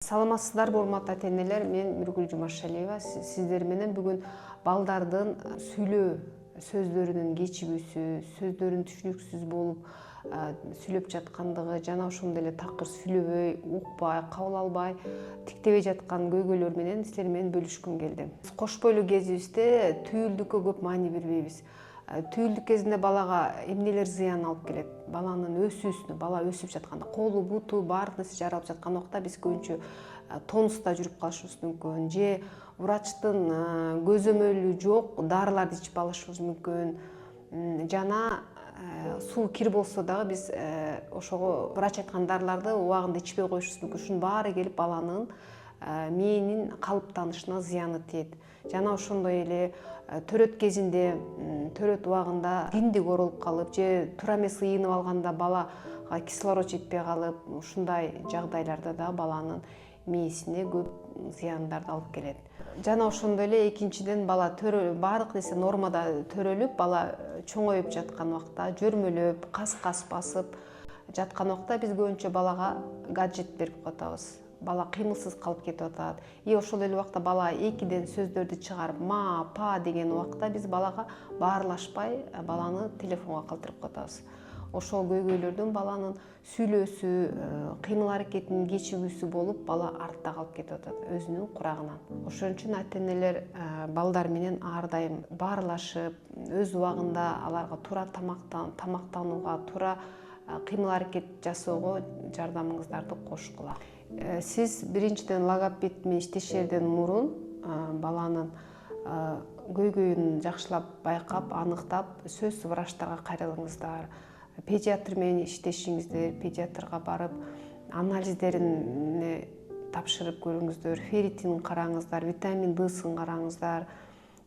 Саламатсыздарбы урматтуу ата-энелер, мен Нургүл Жумашалиева. Сиздер менен бүгүн балдардын сүйлөө сөздөрүнүн кечигүүсү, сөздөрүн түшүнүксүз болуп сүйлөп жаткандыгы жана ошондой эле такыр сүйлөбөй, укпай, кабыл албай тиктебей жаткан көйгөйлөр менен силер менен бөлүшкүм келди. Кош бойлуу кезибизде түйүлдүккө көп маани бербейбиз. Түйүлдүк кезинде балага эмнелер зыян алып келет? Баланын өсүүсүнө, бала өсүп жатканда колу, буту баардык нерсе жаралып жаткан убакта биз көбүнчө тонуста жүрүп калышыбыз мүмкүн, же врачтын көзөмөлү жок дарыларды ичип алышыбыз мүмкүн. Жана суу кир болсо дагы биз ошого врач айткан дарыларды убагында ичпей коюшубуз мүмкүн. Ушунун баары келип баланын мээнин калыптанышына зыяны тиет. Жана ошондой эле төрөт кезинде, төрөт убагында диндик оорулуп калып, же туура эмес ыйынып алганда балага кислород жетпей калып, ушундай жагдайларда да баланын мээсине көп зыяндарды алып келет. Жана ошондой эле экинчиден бала баардык нерсе нормада төрөлүп, бала чоңоюп жаткан убакта, жөрмөлөп, кас басып жаткан убакта биз көбүнчө балага гаджет берип коебуз. Бала кыймылсыз калып кетип атат. Ошол эле убакта бала экиден сөздөрдү чыгарып ма, па деген убакта биз балага баарлашпай баланы телефонго калтырып коебуз. Ошол көйгөйлөрдөн баланын сүйлөөсү, кыймыл аракетинин кечигүүсү болуп, бала артта калып кетип атат өзүнүн курагынан. Ошон үчүн ата-энелер балдар менен ар дайым баарлашып, өз убагында аларга туура тамактанууга, туура кыймыл аракет жасоого жардамыңыздарды кошкула. Сиз биринчиден логопед менен иштешерден мурун баланын көйгөйүн жакшылап байкап, аныктап, сөзсүз врачтарга кайрылыңыздар. Педиатр менен иштешиңиздер, педиатрга барып, анализдерин тапшырып көрүңүздөр, ферритин караңыздар, витамин Дсын караңыздар.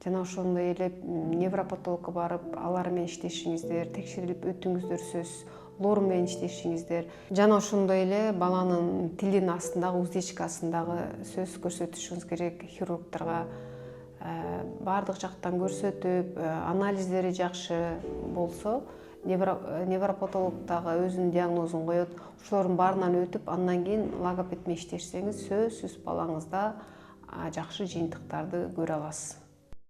Жана ошондой эле невропатологко барып, алар менен иштешиңиздер, текшерилип өтүңүздөр сөзсүз. Лор менен иштешиңиздер. Жана ошондой эле баланын тилинин астындагы уздечкасындагы сөз көрсөтүшүңүз керек хирургдарга. Баардык жактан көрсөтүп, анализдери жакшы болсо, невропатолог дагы өзүнүн диагнозун коет. Ошолордун баарынан өтүп, андан кийин логопед менен иштешсеңиз, сөзсүз балаңызда жакшы жыйынтыктарды көрө аласыз.